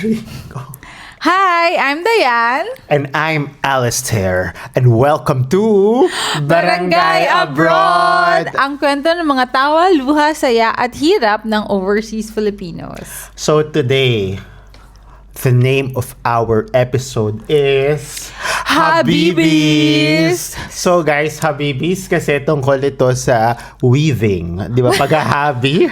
three, go. Hi, I'm Diane. And I'm Alistair. And welcome to Barangay Abroad! Ang kwento ng mga tawa, luha, saya at hirap ng overseas Filipinos. So today, the name of our episode is Habibis! So guys, Habibis kasi tungkol ito sa weaving. Di ba? Pag-habi,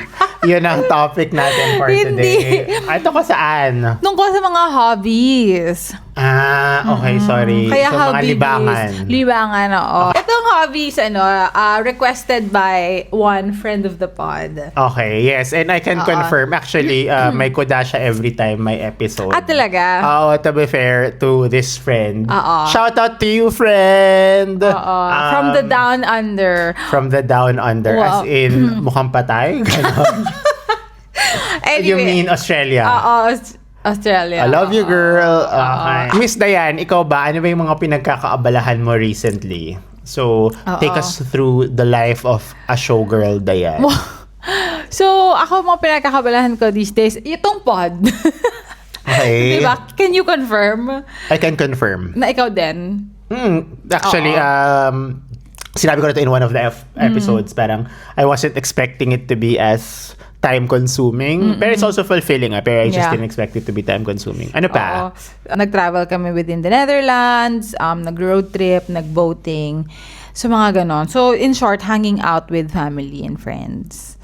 yun ang topic natin for today. Ito ko saan? Tungkol sa mga hobbies. Okay, sorry. Kaya so, mga hobbies. libangan. Libangan, oo. Itong hobbies, requested by one friend of the pod. Okay, yes. And I can confirm, actually, may kuda siya every time may episode. Talaga? To be fair to this friend. Oo. Shout out to you, friend! From the down under. From the down under. Wow. As in, mukhang patay? Ganon. Anyway, You mean Australia? Australia. I love you, girl. Okay. Miss Diane, ikaw ba? Ano ba yung mga pinagkakaabalahan mo recently? So, take us through the life of a showgirl, Diane. So, ako mga pinagkakabalahan ko these days, itong pod. Okay. Diba? Can you confirm I can confirm. na ikaw din? Actually, sinabi ko na ito in one of the episodes, parang I wasn't expecting it to be as time-consuming. Pero it's also fulfilling. Pero I just didn't expect it to be time-consuming. Ano pa? Nag-travel kami within the Netherlands, nag-road trip, nag-boating. So, mga ganon. So, in short, hanging out with family and friends.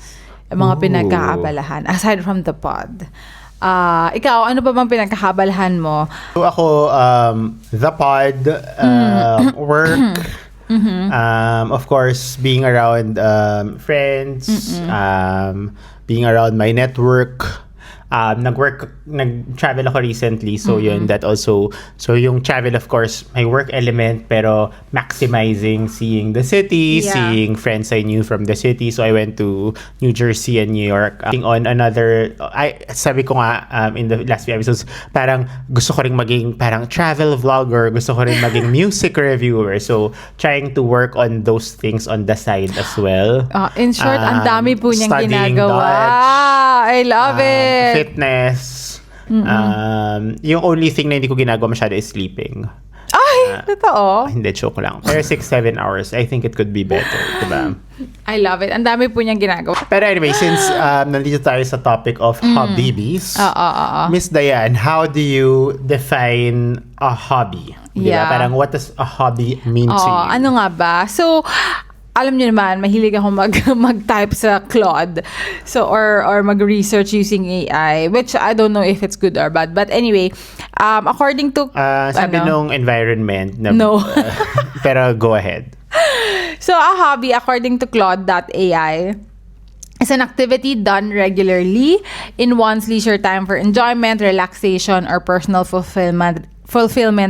Yung mga pinagkakabalahan. Aside from the pod. Ikaw, ano ba bang pinagkakabalahan mo? So ako, the pod, work, of course, being around friends, being around my network. Nag-travel ako recently, so yun, that also, so yung travel, of course, may work element, pero maximizing seeing the city, seeing friends I knew from the city. So I went to New Jersey and New York. On another, sabi ko nga in the last few episodes, parang gusto ko rin maging parang travel vlogger, gusto ko rin maging music reviewer. So trying to work on those things on the side as well. In short, ang dami po niyang studying ginagawa. Dutch, I love it. Fitness. Yung only thing na hindi ko ginagawa masyado is sleeping. Ay, totoo. Hindi, joke lang. Pero 6-7 hours, I think it could be better. Diba? I love it. Ang dami po niyang ginagawa. Pero anyway, since nandito tayo sa topic of hobbies, Miss Diane, how do you define a hobby? Diba? Yeah. Parang what does a hobby mean to you? Ano nga ba? So, alam niyo naman, mahilig ako mag-type sa Claude. So, or mag-research using AI, which I don't know if it's good or bad. But anyway, according to... sabi nung environment. No. Pero go ahead. So, a hobby, according to Claude.ai, is an activity done regularly in one's leisure time for enjoyment, relaxation, or personal fulfillment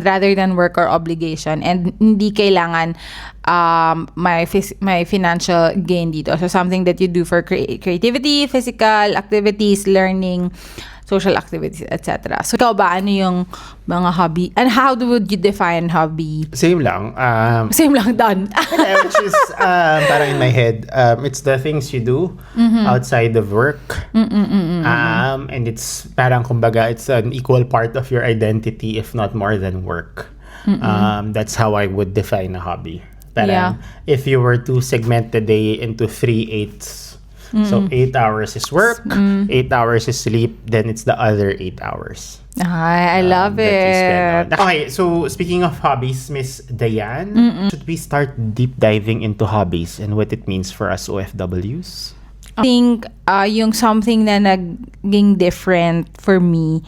rather than work or obligation, and hindi kailangan may financial gain dito. So something that you do for creativity, physical activities, learning, social activities, etc. So ikaw ba, ano yung mga hobby? And how would you define hobby? Same lang. Same lang, done. Which is parang in my head, it's the things you do outside of work. And it's parang kumbaga, it's an equal part of your identity, if not more than work. That's how I would define a hobby. Parang if you were to segment the day into 3/8, so 8 hours is work, 8 hours is sleep, then it's the other 8 hours. I love it. Okay, so speaking of hobbies, Miss Diane, should we start deep diving into hobbies and what it means for us OFWs? I think yung something na naging different for me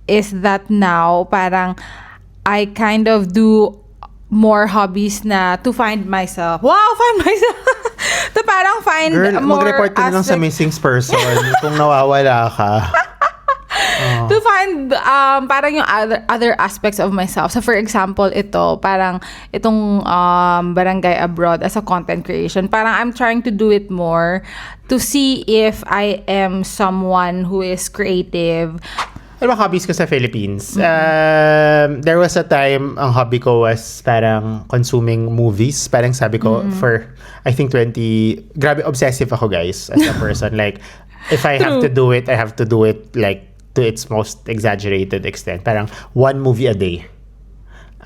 is that now parang I kind of do more hobbies na to find myself. Find myself. To parang find Girl, more mag-report ka na lang sa missing person kung nawawala ka. To find parang yung other aspects of myself. So for example, itong Barangay Abroad as a content creation, parang I'm trying to do it more to see if I am someone who is creative. Ano ba hobbies ko sa Philippines? There was a time, ang hobby ko was parang consuming movies. Parang sabi ko, for, I think grabe obsessive ako guys, as a person. Like, if I have to do it, I have to do it like to its most exaggerated extent. Parang one movie a day.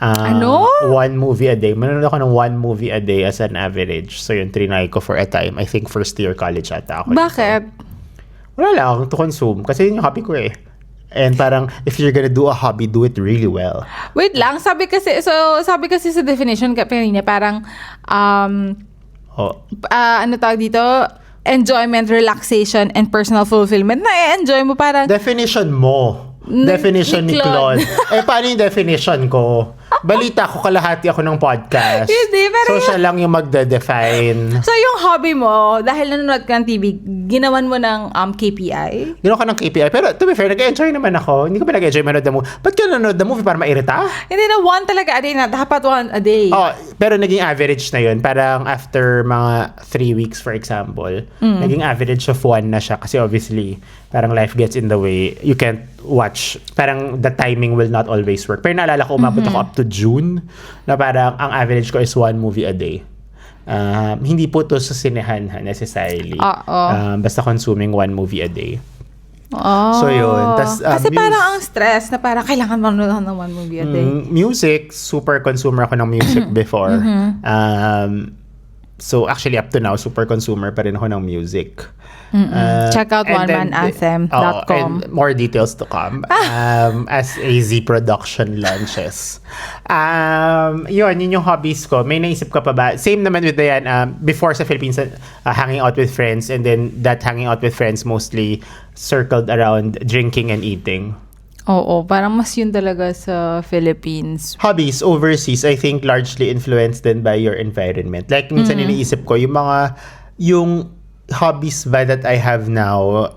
Ano? One movie a day. Manonood ako ng one movie a day as an average. So yun, trinay ko for a time. I think first year college ata ako. Bakit? Wala lang, to consume. Kasi yun yung hobby ko eh. And parang, if you're gonna do a hobby, do it really well. Wait lang, sabi kasi sa definition kanina, parang, ano tawag dito? Enjoyment, relaxation, and personal fulfillment. Na-enjoy mo parang... Definition mo. Definition ni Claude. Paano yung definition ko? Balita ko, kalahati ako ng podcast. Hindi, pero so, siya lang yung magde-define. So, yung hobby mo, dahil nanonood ka ng TV, ginawan mo ng KPI? Ginawa ko ng KPI. Pero, to be fair, nag-enjoy naman ako. Hindi ko ba nag-enjoy manood ng movie? Ba't ka nanonood ng movie? Para mairita? Hindi na, one talaga a day na. Dapat one a day. Pero naging average na yun. Parang after mga 3 weeks, for example, naging average of 1 na siya. Kasi obviously, parang life gets in the way. You can't watch. Parang the timing will not always work. Pero naalala ko, umabot ako up to June na parang ang average ko is 1 movie a day. Hindi po to sa sinehan necessarily. Basta consuming 1 movie a day. So yun. Kasi parang ang stress na parang kailangan manood ng 1 movie a day. Music, super consumer ako ng music before. So actually up to now, super consumer pa rin ako ng music. Check out onemananthem.com. And more details to come as AZ Production launches. Yun yung hobbies ko. May naisip ka pa ba? Same naman with Dayan. Before sa Philippines, hanging out with friends, and then that hanging out with friends mostly circled around drinking and eating. Oo, parang mas yun talaga sa Philippines. Hobbies overseas, I think largely influenced then by your environment. Like, minsan iniisip ko, yung hobbies ba that I have now,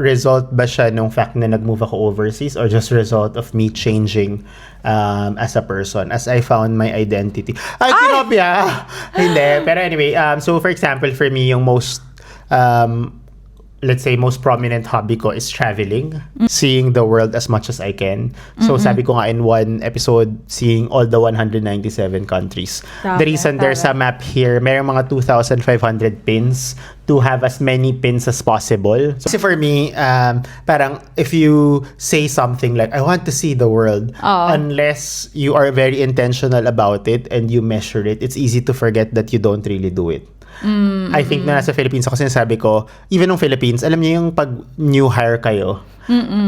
result ba siya nung fact na nag-move ako overseas, or just result of me changing as a person, as I found my identity? Kinopya! Hindi. Pero anyway, so for example, for me, yung most let's say, most prominent hobby ko is traveling. Seeing the world as much as I can. So, sabi ko nga in one episode, seeing all the 197 countries. The reason there's a map here, mayroong mga 2,500 pins to have as many pins as possible. So, kasi for me, parang if you say something like, I want to see the world, unless you are very intentional about it and you measure it, it's easy to forget that you don't really do it. I think na nasa Philippines ako, sinasabi ko, even nung Philippines, alam niyo yung pag new hire kayo,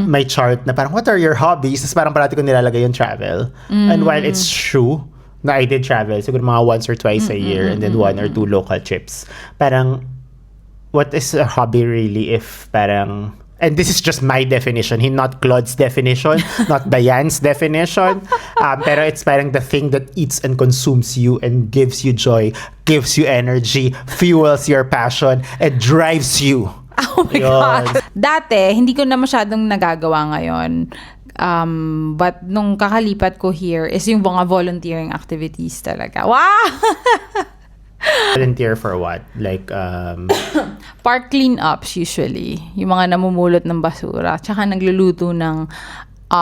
may chart na parang, what are your hobbies? Tapos parang parati ko nilalagay yung travel. And while it's true na I did travel, siguro mga once or twice a year, and then 1 or 2 local trips, parang, what is a hobby really if parang, and this is just my definition, not Claude's definition, not Diane's definition. Pero it's parang the thing that eats and consumes you and gives you joy, gives you energy, fuels your passion, and drives you. Oh my God. Dati, hindi ko na masyadong nagagawa ngayon. But nung kakalipat ko here is yung mga volunteering activities talaga. Wow! Volunteer for what? Like, park cleanups usually. Yung mga namumulot ng basura. Tsaka nagluluto ng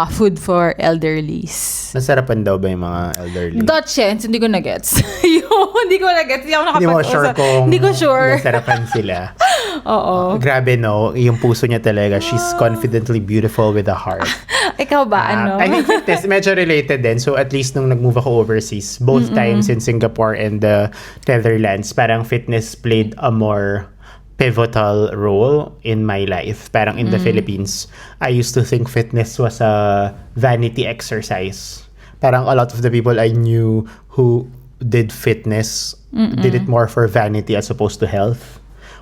food for elderlies. Nasarapan daw ba yung mga elderly? Dutch sense, hindi ko na-gets. Hindi ko na-gets. Hindi ako Hindi mo sure kung hindi ko sure. nasarapan sila. Oo. Grabe, no? Yung puso niya talaga. She's confidently beautiful with a heart. Ikaw ba, ano? I think fitness, medyo related din. So at least nung nag-move ako overseas, both times in Singapore and the Netherlands, parang fitness played a more pivotal role in my life. Parang in the Philippines, I used to think fitness was a vanity exercise. Parang a lot of the people I knew who did fitness did it more for vanity as opposed to health.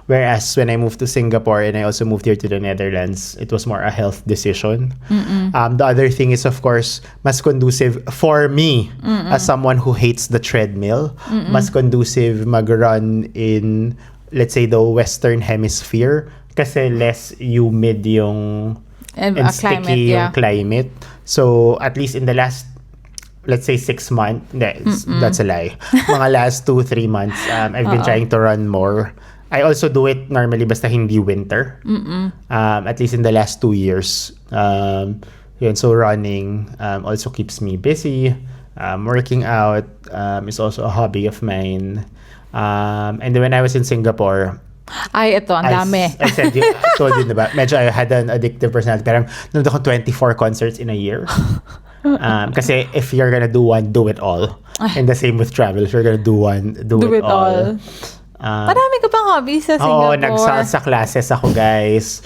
Whereas when I moved to Singapore and I also moved here to the Netherlands, it was more a health decision. The other thing is, of course, mas conducive for me as someone who hates the treadmill, mas conducive mag-run in, let's say, the Western Hemisphere kasi less humid yung and sticky yung climate. So, at least in the last, let's say 6 months, that's a lie. Mga last 2-3 months, I've been trying to run more. I also do it normally basta hindi winter. At least in the last 2 years. Yun, so running also keeps me busy. Working out is also a hobby of mine. And then when I was in Singapore, Ay, ito, ang dami. I said, I told you, diba? Medyo I had an addictive personality. Parang nanood ako 24 concerts in a year. Kasi if you're gonna do one, do it all. And the same with travel. If you're gonna do one, do it all. Marami ka pang hobbies sa Oo, Singapore. nag-salsa classes ako, guys.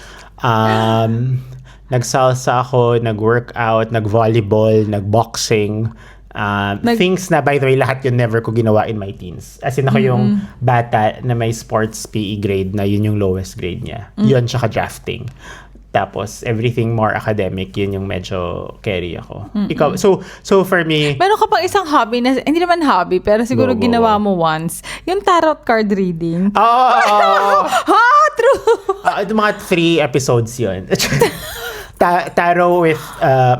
Nag-salsa ako, nag-workout, nag-volleyball, nag-boxing. Things na, by the way, lahat yun never ko ginawa in my teens. As in, ako yung bata na may sports PE grade na yun yung lowest grade niya. Yun, tsaka drafting. Tapos, everything more academic, yun yung medyo carry ako. Ikaw, so for me... Meron ka pang isang hobby na, hindi naman hobby, pero siguro Go. ginawa mo once. Yung tarot card reading. Oh! Ha? True! Ito mga 3 episodes yun. Tarot with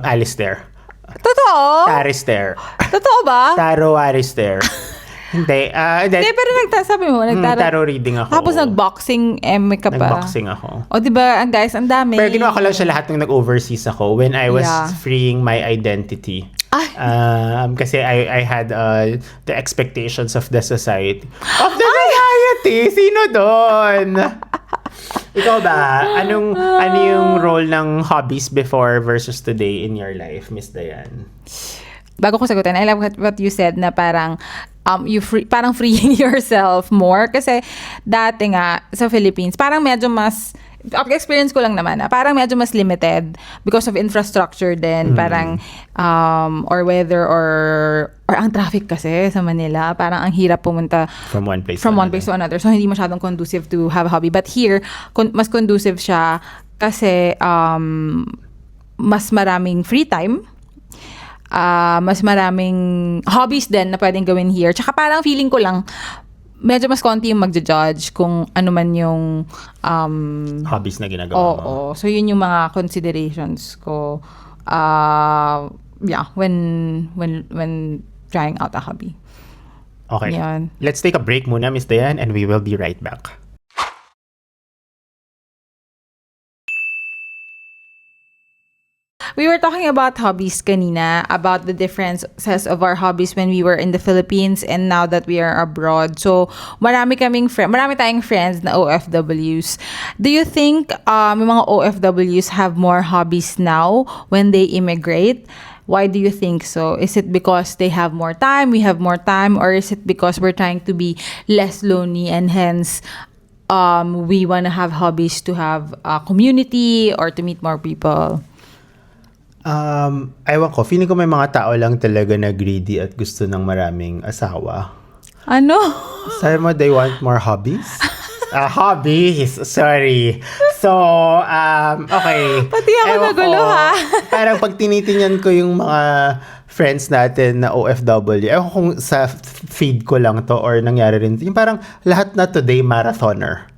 Alistair. Totoo? Alistair. Totoo ba? Tarot Alistair. Hindi. Hindi, pero sabi mo, tarot reading ako. Tapos nag-boxing, ka pa. Nag-boxing ako. O, diba, guys, ang dami. Pero ginawa ko lang siya lahat nung nag-overseas ako when I was freeing my identity. Kasi I had the expectations of the society. Of the society? Sino doon? Ikaw ba? Ano yung role ng hobbies before versus today in your life, Miss Diane? Bago ko sagutin, I love what you said na parang parang freeing yourself more kasi dati nga sa Philippines parang medyo mas experience ko lang naman parang medyo mas limited because of infrastructure din parang or weather or ang traffic kasi sa Manila parang ang hirap pumunta from one place to another so hindi masyadong conducive to have a hobby but here mas conducive siya kasi mas maraming free time. Mas maraming hobbies din na pwedeng gawin here. Tsaka parang feeling ko lang, medyo mas konti yung magja-judge kung ano man yung hobbies na ginagawa mo. So yun yung mga considerations ko when trying out a hobby. Okay. Yan. Let's take a break muna, Miss Diane, and we will be right back. We were talking about hobbies kanina, about the differences of our hobbies when we were in the Philippines and now that we are abroad. So, marami tayong friends na OFWs. Do you think yung mga OFWs have more hobbies now when they immigrate? Why do you think so? Is it because they have more time, we have more time, or is it because we're trying to be less lonely and hence we want to have hobbies to have a community or to meet more people? Ewan ko, feeling ko may mga tao lang talaga na greedy at gusto ng maraming asawa. Ano? Sabi mo, they want more hobbies? Hobbies, sorry. So, okay. Pati ako Ewan nagulo, ko, ha? Parang pag tinitingnan ko yung mga friends natin na OFW, ewan ko kung sa feed ko lang to or nangyari rin. Yung parang lahat na today marathoner.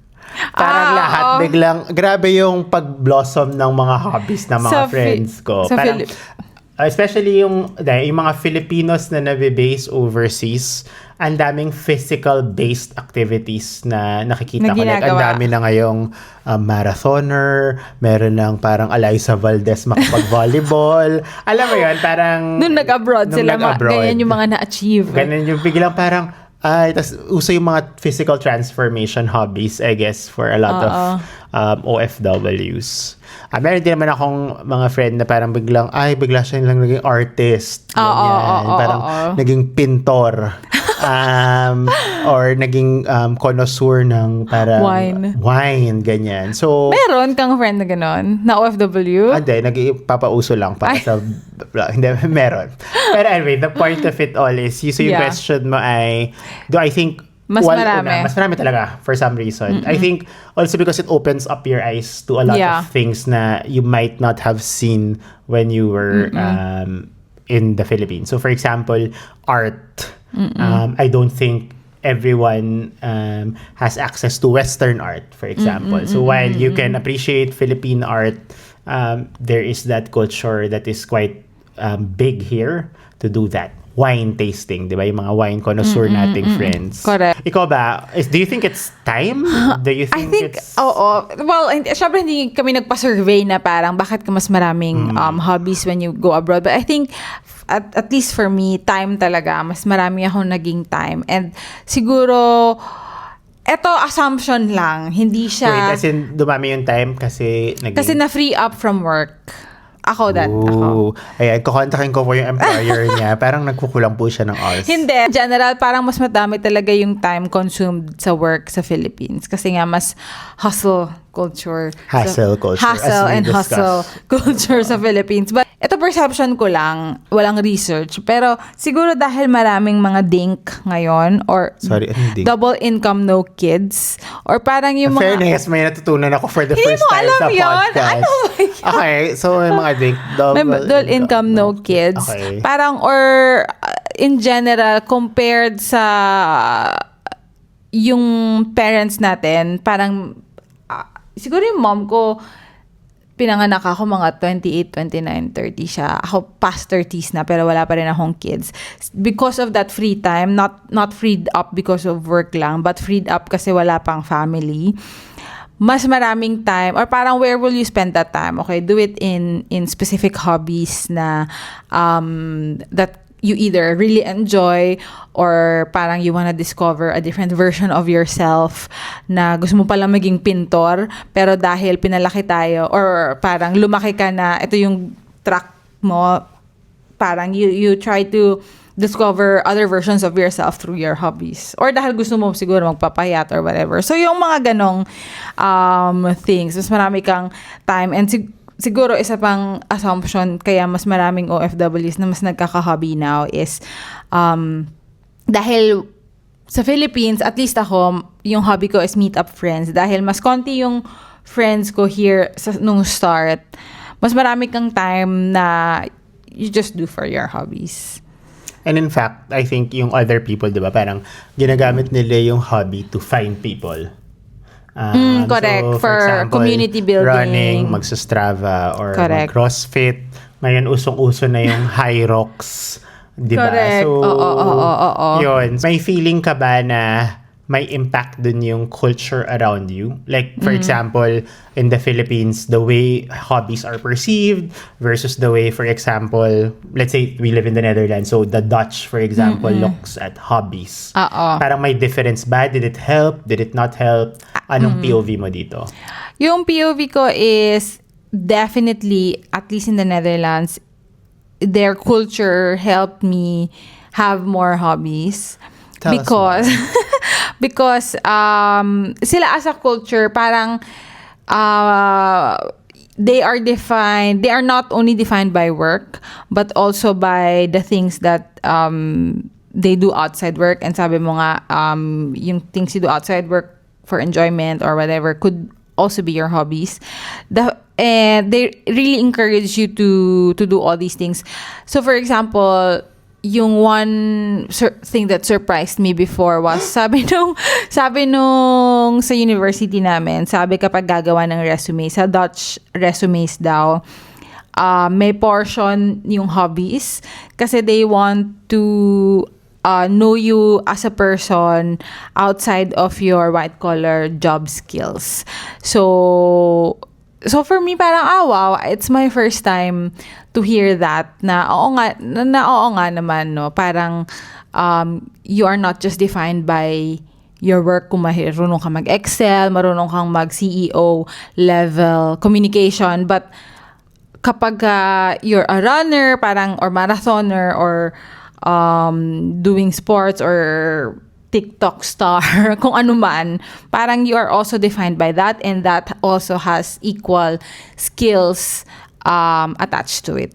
Parang lahat biglang, grabe yung pag-blossom ng mga hobbies ng mga friends ko. Parang, especially yung mga Filipinos na nabe-base overseas, ang daming physical-based activities na nakikita ko. Like, ang dami na ngayong marathoner, meron ng parang Eliza Valdez makapag-volleyball. Alam mo yun, parang... Nung nag-abroad sila, ganyan yung mga na-achieve. Ganyan yung biglang parang... tas uso yung mga physical transformation hobbies, I guess, for a lot of OFWs. Meron din naman akong mga friend na parang bigla siya lang naging artist. Parang naging pintor. Or naging connoisseur ng parang wine, ganyan. So, meron kang friend na gano'n? Na OFW? Hindi, nagpapauso lang para sa... Hindi, meron. Pero anyway, the point of it all is, yung question mo ay, do I think mas marami. Mas marami talaga for some reason. I think also because it opens up your eyes to a lot of things na you might not have seen when you were in the Philippines. So for example, art. I don't think everyone has access to Western art, for example. So while you can appreciate Philippine art, there is that culture that is quite big here to do that. Wine tasting, di ba? Yung mga wine connoisseur nating friends. Correct. Ikaw ba, do you think it's time? Do you think it's... Oo. Well, syempre hindi kami nagpa-survey na parang bakit ka mas maraming hobbies when you go abroad. But I think, at least for me, time talaga. Mas marami akong naging time. And siguro, Eto, assumption lang. Hindi Wait, siya... as in, dumami yung time kasi naging... Kasi na-free up from work. Ako. Ooh. Ayan, kukontakin ko po yung employer niya. Parang nagkukulang po siya ng hours. Hindi. In general, parang mas madami talaga yung time consumed sa work sa Philippines. Kasi nga, mas hustle culture. Hustle culture, as Hustle we and discussed. hustle culture sa Philippines. But ito perception ko lang, walang research. Pero siguro dahil maraming mga dink ngayon or Sorry, anong dink? double income, no kids. Or parang yung mga... Fairness, may natutunan ako for the Hindi first mo time alam sa yun? podcast. Ano ba yun? Okay, so may mga drink, May dual income, no kids. Okay. Parang, or in general, compared sa yung parents natin, parang, siguro yung mom ko, pinanganak ako mga 28, 29, 30 siya. Ako past 30s na pero wala pa rin akong kids. Because of that free time, not freed up because of work lang, but freed up kasi wala pang family. Mas maraming time or parang where will you spend that time? Okay, do it in specific hobbies na that you either really enjoy or parang you wanna discover a different version of yourself na gusto mo palang maging pintor pero dahil pinalaki tayo or parang lumaki ka na ito yung track mo, parang you try to discover other versions of yourself through your hobbies or dahil gusto mo siguro magpapayat or whatever. So yung mga ganong things, mas marami kang time and siguro isa pang assumption kaya mas maraming OFWs na mas nagkaka-hobby now is dahil sa Philippines, at least ako, yung hobby ko is meet up friends. Dahil mas konti yung friends ko here nung start, mas marami kang time na you just do for your hobbies. And in fact, I think yung other people, di ba, parang ginagamit nila yung hobby to find people. Correct. So, For community building. Running, magsa-Strava, or mag-CrossFit. Ngayon, usong-uso na yung High Rocks. Di ba? Correct. So, Oo. yun. May feeling ka ba na may impact dun yung culture around you? Like, for example, in the Philippines, the way hobbies are perceived versus the way, for example, let's say we live in the Netherlands, so the Dutch, for example, looks at hobbies. Parang may difference ba? Did it help? Did it not help? Anong POV mo dito? Yung POV ko is definitely, at least in the Netherlands, their culture helped me have more hobbies. Tell us Because sila as a culture parang they are not only defined by work but also by the things that they do outside work. And sabi mo nga yung things you do outside work for enjoyment or whatever could also be your hobbies. And they really encourage you to do all these things. So for example, yung one thing that surprised me before was sabi nung sa university namin, sabi kapag gagawa ng resume, sa Dutch resumes daw, may portion yung hobbies kasi they want to know you as a person outside of your white collar job skills. So for me parang wow, it's my first time to hear that na oo nga naman no, parang you are not just defined by your work kung marunong ka mag-Excel, marunong kang mag-CEO level communication, but kapag you're a runner parang or marathoner or doing sports or TikTok star, kung ano man, parang you are also defined by that and that also has equal skills attached to it.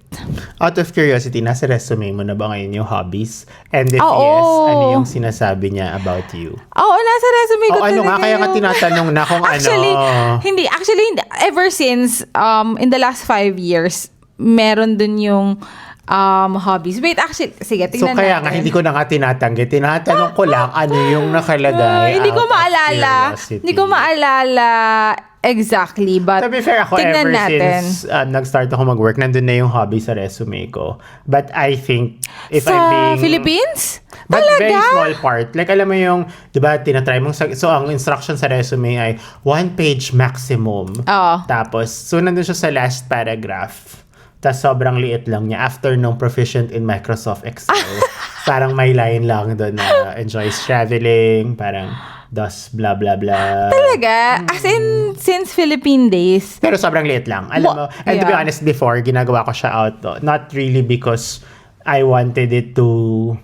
Out of curiosity, nasa resume mo na ba ngayon yung hobbies? And if yes, ano yung sinasabi niya about you? Oo, nasa resume ko ano nga, kaya yun. nga tinatanong na kung Actually, ano. hindi. Ever since, in the last 5 years, meron dun yung hobbies. Wait, actually, sige, tingnan So kaya natin. nga, hindi ko na nga tinatanggi. Tinatanong ko lang ano yung nakalagay. Hindi ko out of maalala. curiosity. Hindi ko maalala exactly, but To be fair, ako tignan ever natin. since nag-start ako mag-work, nandun na yung hobby sa resume ko. But I think, if Sa I'm being... Philippines? But Talaga? very small part. Like, alam mo yung, di ba, tinatry mong, so ang instruction sa resume ay 1 page maximum. Oo. Tapos, so nandun siya sa last paragraph. Tapos sobrang liit lang niya. After nung proficient in Microsoft Excel, parang may line lang doon na enjoys traveling, parang does blah blah blah. Talaga? As in, since Philippine days? Pero sobrang liit lang. Alam mo, and to be Yeah. honest, before, ginagawa ko siya out. Not really because I wanted it to...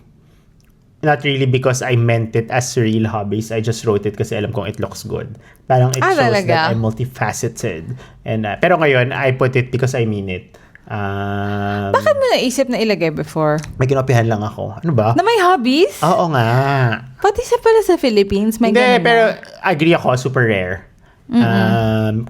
Not really because I meant it as real hobbies. I just wrote it kasi alam kong it looks good. Parang it shows talaga? that I'm multifaceted. And, pero ngayon, I put it because I mean it. Bakit mo naisip na ilagay before? May kinopihan lang ako. Ano ba? Na may hobbies? Oo nga. Pati sa pala sa Philippines, may Hindi, ganun pero na. agree ako, super rare.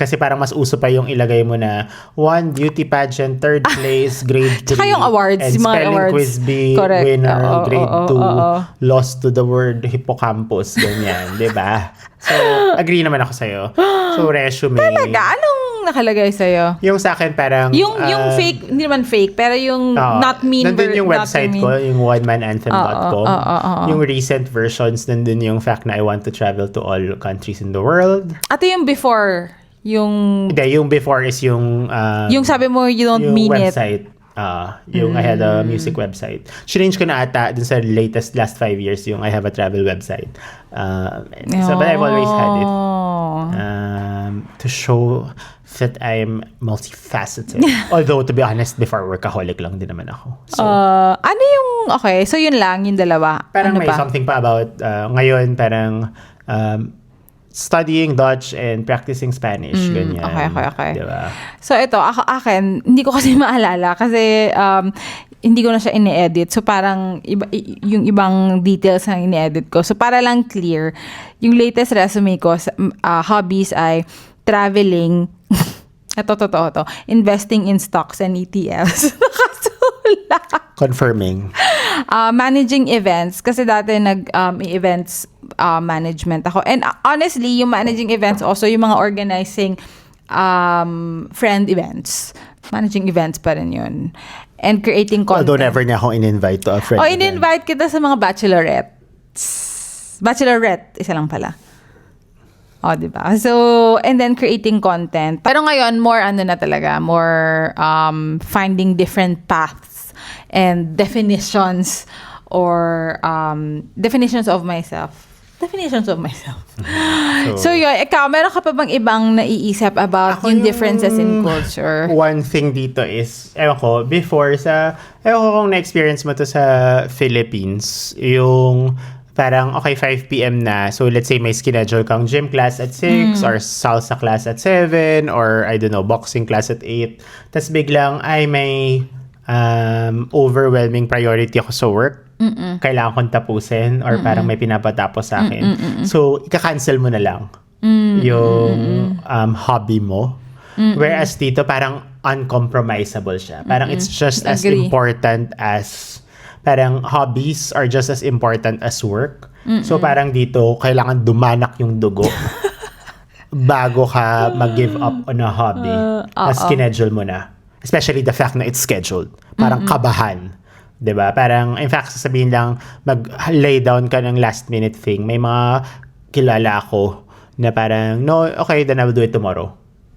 Kasi parang mas uso pa yung ilagay mo na 1 beauty pageant, 3rd place, grade 3. Tsaka yung awards, and yung mga spelling awards. quiz bee, Correct. winner, Oo, grade oo, 2, oo. lost to the word hippocampus, ganyan, di ba? So, agree naman ako sa'yo. So, resume. Talaga? Anong nakalagay sa'yo? Yung sa akin parang... Yung fake, hindi naman fake, pero yung not mean. Nandun yung not website mean. ko, yung onemananthem.com. Oo. Yung recent versions, nandun yung fact na I want to travel to all countries in the world. Ito yung before, yung Yung before is yung... yung sabi mo you don't yung mean website. Yung I had a music website. Change ko na ata dun sa last 5 years yung I have a travel website. But I've always had it. To show that I'm multifaceted. Although, to be honest, before workaholic lang din naman ako. So, ano yung, okay, so yun lang, yung dalawa. parang ano may pa? something pa about, ngayon, parang, studying Dutch and practicing Spanish. Ganyan. Okay. Diba? So ito, akin, hindi ko kasi maalala kasi hindi ko na siya ini-edit. So parang yung ibang details na ini-edit ko. So para lang clear, yung latest resume ko, hobbies ay traveling, ito, investing in stocks and ETFs. Nakasulat. Confirming. Managing events kasi dati events management ako, and honestly yung managing events also yung mga organizing friend events, managing events pa rin yun, and creating content. Although never niya akong in-invite to a friend. in-invite kita sa mga bachelorette, isa lang pala. Diba? So, and then creating content. Pero ngayon, more finding different paths and definitions or definitions of myself. So yun, ikaw, meron ka pa bang ibang naiisip about yung differences in culture? One thing dito is, ewan ko, before ewan ko kung na-experience mo to sa Philippines, yung parang, okay, 5 p.m. na. So, let's say may schedule kang gym class at 6 or salsa class at 7 or, I don't know, boxing class at 8. Tapos biglang, may overwhelming priority ako sa work. Kailangan kong tapusin or parang may pinapatapos sa akin. So, ika-cancel mo na lang yung hobby mo. Whereas dito, parang uncompromisable siya. Parang it's just as important as... Parang hobbies are just as important as work. So parang dito, kailangan dumanak yung dugo bago ka mag-give up on a hobby na schedule mo na. Especially the fact na it's scheduled. Parang kabahan. 'Di ba? Parang, in fact, sasabihin lang, mag-lay down ka ng last minute thing. May mga kilala ako na parang, no, okay, then I will do it tomorrow.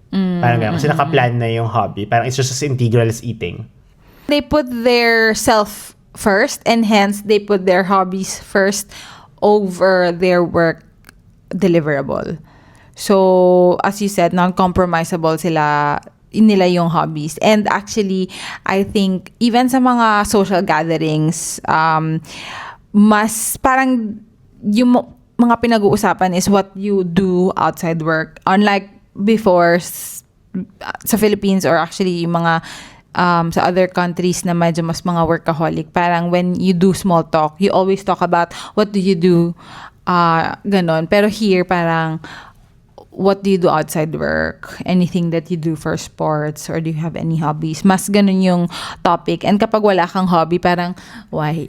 Parang gano'n. Kasi naka-plan na yung hobby. Parang it's just as integral as eating. They put their self first, and hence they put their hobbies first over their work deliverable. So, as you said, non-compromisable nila yung hobbies. And actually, I think, even sa mga social gatherings, mas parang yung mga pinag-uusapan is what you do outside work. Unlike before, sa Philippines or actually yung mga sa other countries na medyo mas mga workaholic, parang when you do small talk, you always talk about what do you do, ganon. Pero here, parang what do you do outside work? Anything that you do for sports, or do you have any hobbies? Mas ganun yung topic. And kapag wala kang hobby, parang why?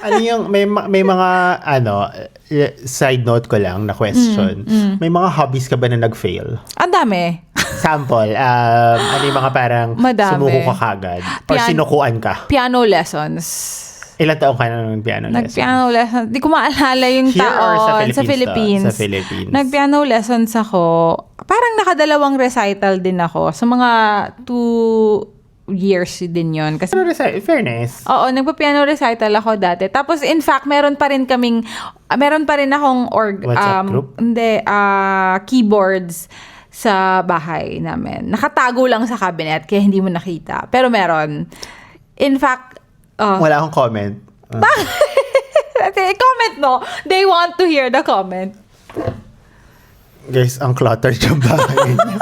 Ano yung may mga side note ko lang na question. May mga hobbies ka ba na nag-fail? Ang dami. Sample, ano yung mga parang Madami. sumuko ka kagad or sinukuan ka? Piano lessons. Ilang taong ka na ng piano lessons? Nag-piano lessons. Di ko maalala yung Here or taon. Sa Philippines. Sa Philippines. Nag-piano lessons ako. Parang nakadalawang recital din ako. Sa mga years din yun. Kasi, Fairness. oo, nagpa-piano recital ako dati. Tapos, in fact, meron pa rin akong WhatsApp group? Hindi, keyboards sa bahay namin. Nakatago lang sa cabinet, kaya hindi mo nakita. Pero meron. In fact, Wala akong comment. comment no. They want to hear the comment. Guys, ang cluttered yung bahay niya.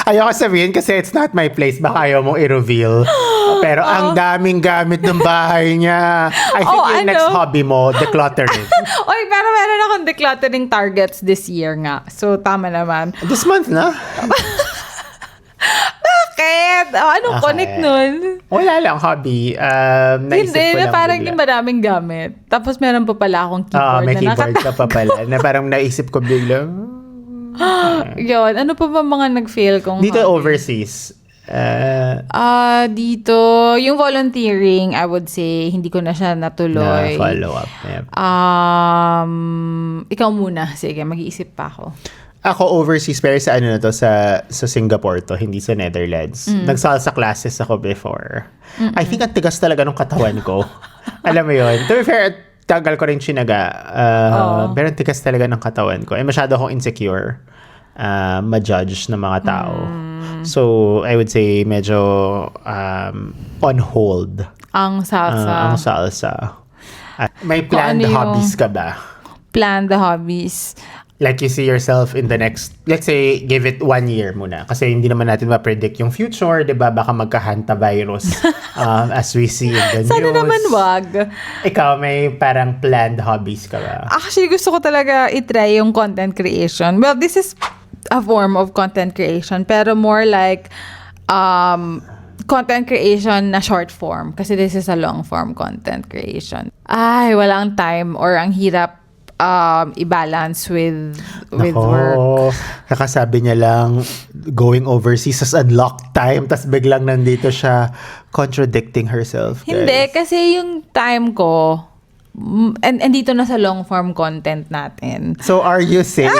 Ayoko sabihin kasi it's not my place. Baka ayaw mong i-reveal. Pero ang daming gamit ng bahay niya. I think yung next hobby mo, decluttering. Oy, pero meron akong decluttering targets this year nga. So, tama naman. This month na? Bakit? Anong connect nun? Wala lang, hobby. Naisip Hindi, ko na lang parang bigla. yung maraming gamit. Tapos meron pa pala akong keyboard. May na keyboard ka pa pala. Na parang naisip ko bigla. Yun, ano pa ba mga nag-fail kong Dito hobby? overseas. Dito, yung volunteering, I would say, hindi ko na siya natuloy. Na follow up. Yeah. Ikaw muna. Sige, mag-iisip pa ako. Ako overseas pero sa ano na to sa Singapore to, hindi sa Netherlands. Nagsalsa classes ako before. I think ang tigas talaga ng katawan ko. Alam mo yun. To be fair, tagal ko rin chinaga. Pero ang tigas talaga ng katawan ko. Masyado akong insecure. Ma-judge ng mga tao. So, I would say medyo on hold. Ang salsa. Ang salsa. May planned Kung ano yung- hobbies ka ba? Plan the hobbies. Like you see yourself in the next, let's say, give it 1 year muna. Kasi hindi naman natin ma-predict yung future, di ba? Baka magka-hanta virus as we see in the news. Sana naman wag. Ikaw, may parang planned hobbies ka ba? Actually, gusto ko talaga itry yung content creation. Well, this is a form of content creation, pero more like content creation na short form. Kasi this is a long form content creation. Ay, walang time or ang hirap i-balance with work. Kakasabi niya lang, going overseas as unlocked time, tas biglang nandito siya contradicting herself. Guys. Hindi, kasi yung time ko, and dito na sa long form content natin. So are you saying,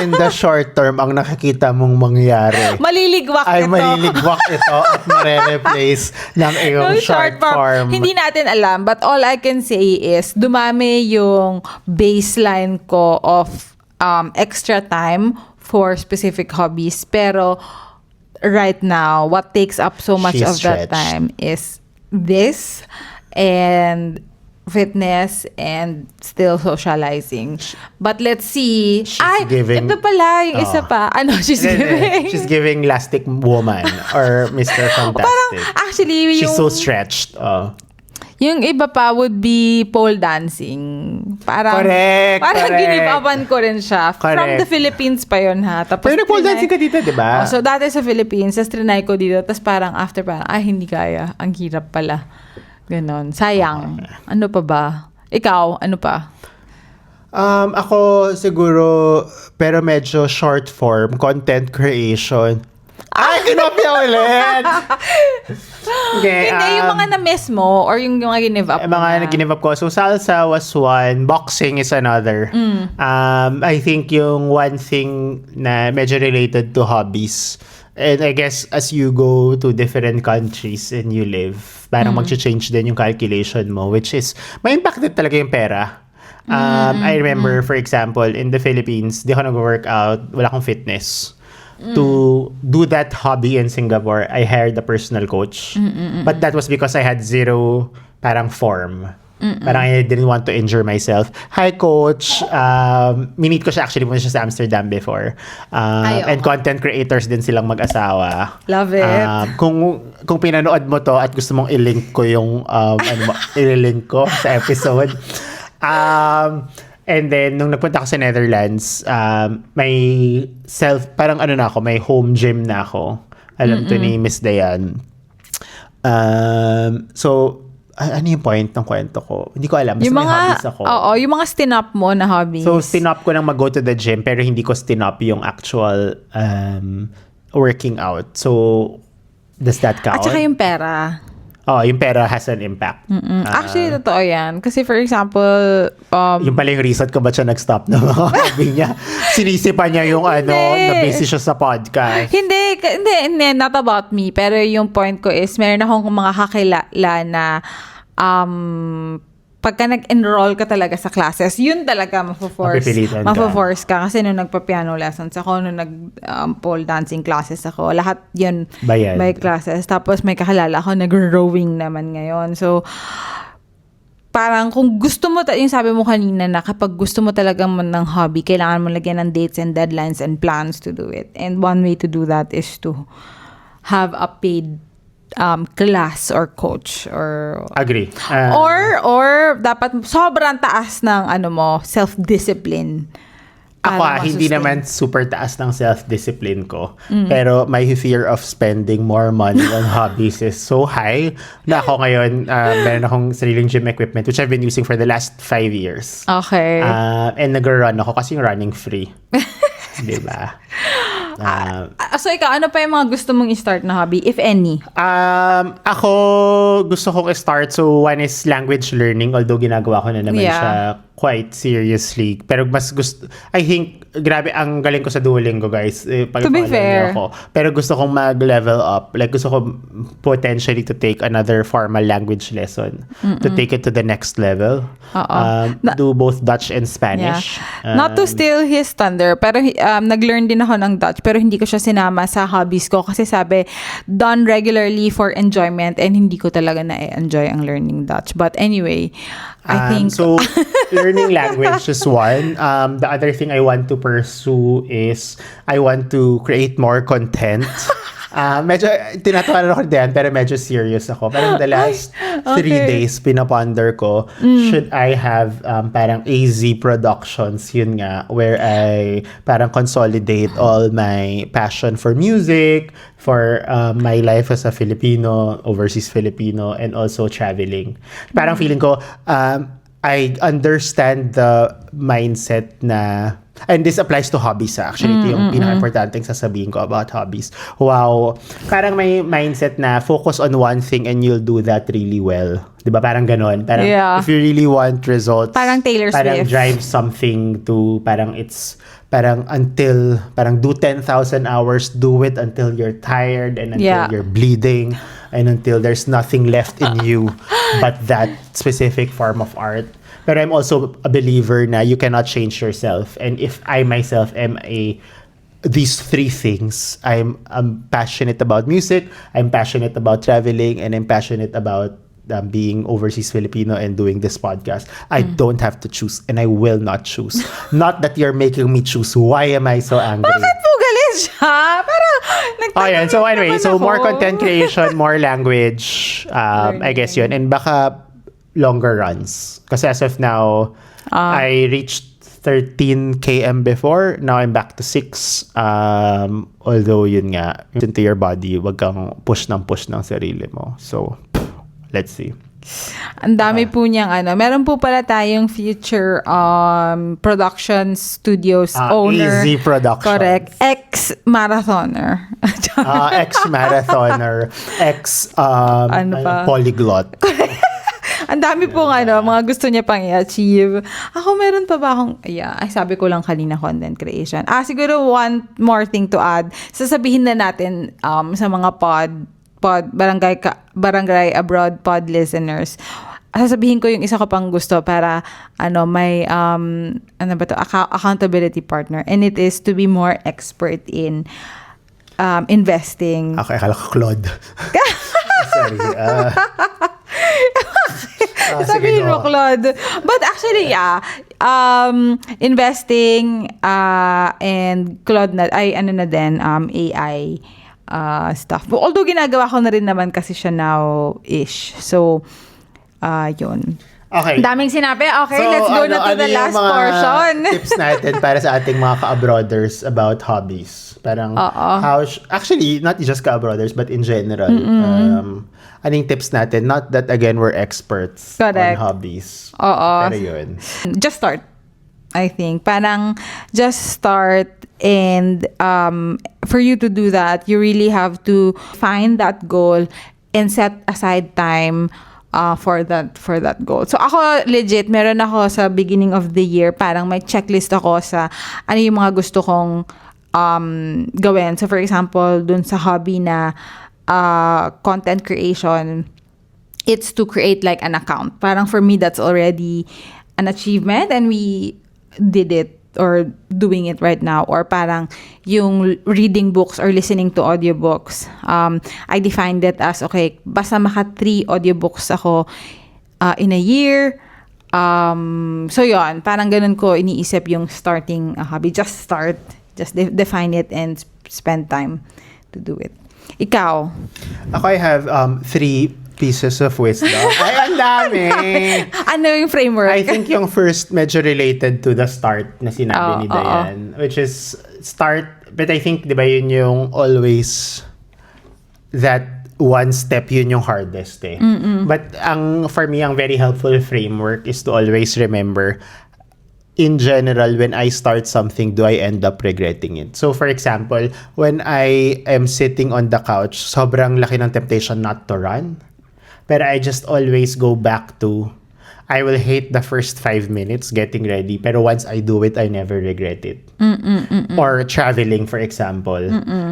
in the short term, ang nakikita mong mangyari, Maliligwak ay ito. maliligwak ito at mare-replace ng iyong Yung short form. Hindi natin alam, but all I can say is dumami yung baseline ko of extra time for specific hobbies. Pero right now, what takes up so much She's of that stretched. time is this and fitness and still socializing. But let's see. giving- ito pala yung isa pa. Ano, she's giving? She's giving Lastic Woman or Mr. Fantastic. Parang, actually, She's yung, so stretched. yung iba pa would be pole dancing. Parang, Correct, Parang correct. give upan ko rin siya. From Correct. the Philippines pa yun ha. Tapos Pero nag-pole dancing ka dito, di ba? So, dati sa Philippines, tapos trinay ko dito. Tapos parang after parang, hindi kaya. Ang hirap pala. Ganon. Sayang. Ano pa ba? Ikaw, ano pa? Ako siguro, pero medyo short form, content creation. Ay, kinopya ulit! Okay, Hindi, yung mga na-miss mo or yung mga give up mo mga na. nag-give up ko. So, salsa was one. Boxing is another. I think yung one thing na medyo related to hobbies, and I guess as you go to different countries and you live, parang mag-change din yung calculation mo, which is, may impacted talaga yung pera. I remember, for example, in the Philippines, di ako nag-workout, wala akong fitness. To do that hobby in Singapore, I hired a personal coach. But that was because I had zero parang form. Parang I didn't want to injure myself. Hi, coach. Minit ko siya actually pumunta siya sa Amsterdam before. And content creators din silang mag-asawa. Love it. Kung pinanood mo to at gusto mong i-link ko yung i-link ko sa episode. And then, nung nagpunta ako sa Netherlands, may parang ano na ako, may home gym na ako. Alam to ni Miss Dayan. So, ano yung point ng kwento ko? Hindi ko alam. Basta Yung may mga, hobbies ako. yung mga stinop mo na hobbies. So, stinop ko nang mag-go to the gym, pero hindi ko stinop yung actual working out. So, does that count? At saka yung pera. yung pera has an impact. Actually, totoo yan. Kasi for example, Yung pala yung reason ko ba't siya nag-stop na mga hobby niya. Sinisipa niya yung na-busy siya sa podcast. hindi, not about me. Pero yung point ko is, meron akong mga kakilala na pagka nag-enroll ka talaga sa classes, yun talaga Mapipilitan ka. mapo-force ka. Kasi nung nagpa-piano lessons ako, nung nag-pole dancing classes ako, lahat yun Bayad. by classes. Tapos may kakilala ako, nag-rowing naman ngayon. So, parang kung gusto mo, yung sabi mo kanina na kapag gusto mo talaga ng hobby, kailangan mo lagyan ng dates and deadlines and plans to do it. And one way to do that is to have a paid class or coach or Agree. or dapat sobrang taas ng self-discipline. Ako, para hindi masustain. naman super taas ng self-discipline ko. Pero my fear of spending more money on hobbies is so high na ako ngayon, meron akong sariling gym equipment which I've been using for the last 5 years. Okay. And nag-run ako kasi yung running free. Diba? So ikaw, ano pa yung mga gusto mong i-start na hobby, if any? Ako, gusto kong start. So, one is language learning. Although, ginagawa ko na naman siya quite seriously. Pero mas gusto, I think, grabe, ang galing ko sa Duolingo, guys. To be fair. Ako. Pero gusto kong mag-level up. Like, gusto ko potentially to take another formal language lesson. To take it to the next level. Do both Dutch and Spanish. Not to steal his thunder, pero nag-learn din ako ng Dutch, pero hindi ko siya sinama sa hobbies ko kasi sabi, done regularly for enjoyment, and hindi ko talaga na-enjoy ang learning Dutch. But anyway, I think... So, learning language is one. The other thing I want to pursue is I want to create more content. Medyo, tinatawanan ako diyan, pero medyo serious ako. Parang the last 3 days, pinaponder ko, should I have parang AZ Productions, yun nga, where I parang consolidate all my passion for music, for my life as a Filipino, overseas Filipino, and also traveling. Parang feeling ko, I understand the mindset na, and this applies to hobbies actually. Ito yung pinaka-importanteng sasabihin ko about hobbies. Wow. Parang may mindset na focus on one thing and you'll do that really well. Diba? Parang ganon. Parang if you really want results, parang Taylor parang Swift. drive something to, parang it's, parang until, parang do 10,000 hours, do it until you're tired and until you're bleeding and until there's nothing left in you but that specific form of art. But I'm also a believer na you cannot change yourself. And if I myself am these 3 things, I'm passionate about music, I'm passionate about traveling, and I'm passionate about being overseas Filipino and doing this podcast. I don't have to choose, and I will not choose. Not that you're making me choose. Why am I so angry? Bakit po galit siya? Parang Ayan, so anyway, naman so ako. more content creation, more language, I guess yun. And baka longer runs. Kasi as of now, I reached 13 km before. Now I'm back to 6. Although yun nga, into your body, wag kang push ng sarili mo. So, let's see. Ang dami po niyang meron po pala tayong future production studios owner. Easy Productions. Correct. Ex-marathoner. Ex-marathoner. Ano pa? Polyglot. Ang dami pong mga gusto niya pang i-achieve. Ako, meron pa ba akong, sabi ko lang kanina, content creation. Siguro one more thing to add. Sasabihin na natin sa mga Barangay Abroad pod listeners. Sasabihin ko yung isa ko pang gusto para may accountability partner, and it is to be more expert in investing. Okay, akala ko Claude. Sorry. Sabihin mo, Claude. But actually, investing and Claude AI stuff. Although ginagawa ko na rin naman kasi siya now-ish. So, yun. Okay. Daming sinabi. Okay, let's go na to the last portion. Tips natin para sa ating mga ka-abroaders about hobbies. Parang actually, not just ka-abroaders, but in general. Anong tips natin? Not that, again, we're experts on hobbies. Pero yun. Just start. I think. Parang just start, and for you to do that, you really have to find that goal and set aside time for that goal. So ako legit, meron ako sa beginning of the year, parang may checklist ako sa ano yung mga gusto kong gawin. So for example, dun sa hobby na content creation, it's to create like an account. Parang for me, that's already an achievement and we did it or doing it right now. Or parang yung reading books or listening to audiobooks. I defined it as, okay, basta maka 3 audiobooks ako in a year. So yon, parang ganun ko iniisip yung starting a hobby. Just start. Just define it and spend time to do it. Ikaw? Ako, I have 3 pieces of wisdom. Ay, ang dami! Ano yung framework? I think yung first medyo related to the start na sinabi ni Dayan, which is start, but I think, di ba, yun yung always that one step, yun yung hardest eh. But for me, ang very helpful framework is to always remember, in general, when I start something, do I end up regretting it? So, for example, when I am sitting on the couch, sobrang laki ng temptation not to run. But I just always go back to, I will hate the first 5 minutes getting ready, pero once I do it, I never regret it. Or traveling, for example.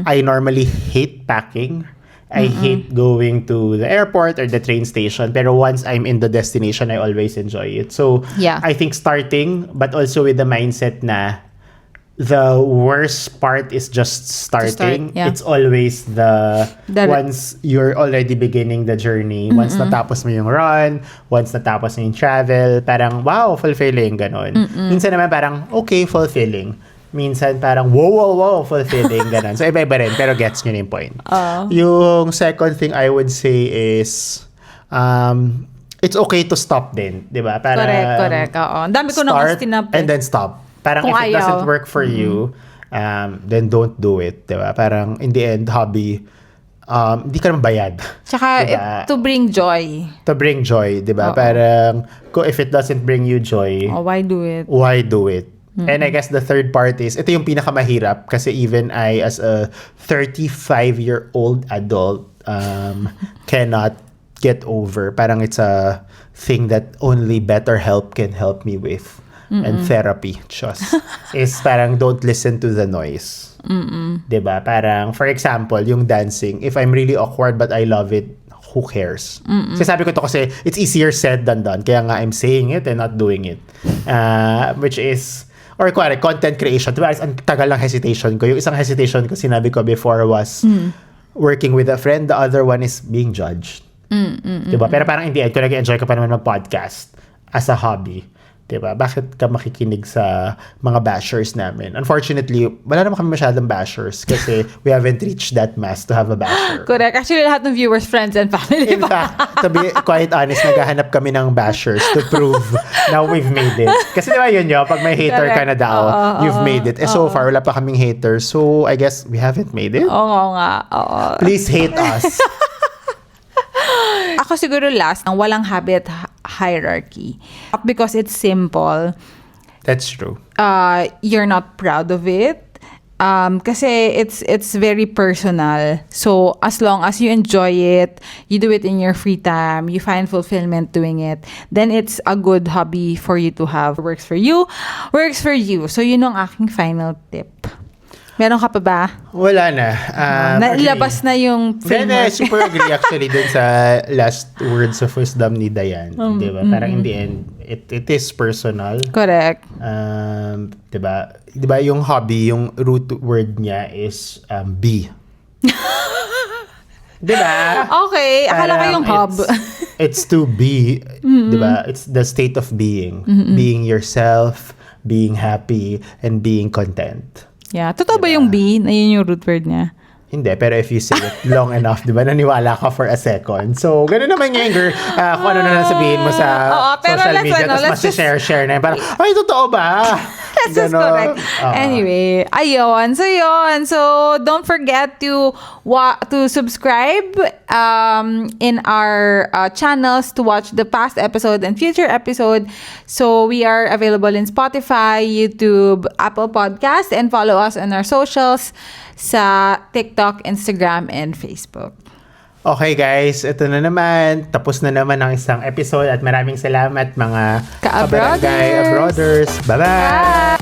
I normally hate packing. I hate going to the airport or the train station, pero once I'm in the destination, I always enjoy it. So, yeah. I think starting, but also with the mindset na the worst part is just starting. Yeah. It's always the once you're already beginning the journey, once natapos mo yung run, once natapos mo yung travel, parang wow, fulfilling, ganon. Minsan naman parang okay, fulfilling. Minsan parang wow, fulfilling, ganon. So iba-iba rin, pero gets nyo na yung point. Yung second thing I would say is it's okay to stop din, di ba? Correct. Oo. Ang dami ko nang tinap. And then stop. Parang Kung if it ayaw. doesn't work for you, then don't do it, diba? Parang in the end, hobby, hindi ka naman bayad. Tsaka diba? to bring joy. To bring joy, diba? Parang if it doesn't bring you joy, why do it? Why do it? And I guess the third part is, ito yung pinakamahirap kasi even I, as a 35-year-old adult, cannot get over. Parang it's a thing that only BetterHelp can help me with. And therapy, just is parang don't listen to the noise. Diba? Parang, for example, yung dancing, if I'm really awkward but I love it, who cares? Kasi sabi ko to kasi it's easier said than done. Kaya nga I'm saying it and not doing it. Which is, or content creation. Diba? Ang tagal ng hesitation ko. Yung isang hesitation ko, sinabi ko before was working with a friend. The other one is being judged. Diba? Pero parang in the end, kung nag-enjoy ka pa naman mag-podcast as a hobby, diba? Bakit ka makikinig sa mga bashers namin? Unfortunately, wala naman kami masyadong bashers kasi we haven't reached that mass to have a basher. Correct. Actually, lahat ng viewers, friends, and family. In fact, to be quite honest, naghahanap kami ng bashers to prove na we've made it. Kasi diba yun yun, pag may hater ka na daw, you've made it. So far, wala pa kaming haters. So, I guess we haven't made it. Oo nga. Please hate us. Ako siguro last, ang walang habit hierarchy. Because it's simple. That's true. You're not proud of it. Kasi it's very personal. So, as long as you enjoy it, you do it in your free time, you find fulfillment doing it, then it's a good hobby for you to have. Works for you. So, yun ang aking final tip. Meron ka pa ba? Wala na. Nailabas na yung framework. Super agree actually dun sa last words of wisdom ni Dayan. Diba? Parang in the end, it is personal. Correct. Diba yung hobby, yung root word niya is be. Diba? Okay. Akala ko yung hub. It's to be. Diba? It's the state of being. Being yourself, being happy, and being content. Yeah. Totoo ba yung B na yun yung root word niya? Hindi, pero if you say it long enough, di ba, naniwala ka for a second. So, gano'n naman yung girl, kung ano na sabihin mo sa social media, tapos share na yun. Parang, ay, totoo ba? That's just correct. Anyway, ayun. So, yun. So, don't forget to subscribe in our channels to watch the past episode and future episode. So, we are available in Spotify, YouTube, Apple Podcast, and follow us on our socials sa TikTok, Instagram, and Facebook. Okay guys, ito na naman. Tapos na naman ang isang episode at maraming salamat mga Ka-abroaders. kabarangay abroaders. Bye-bye! Bye!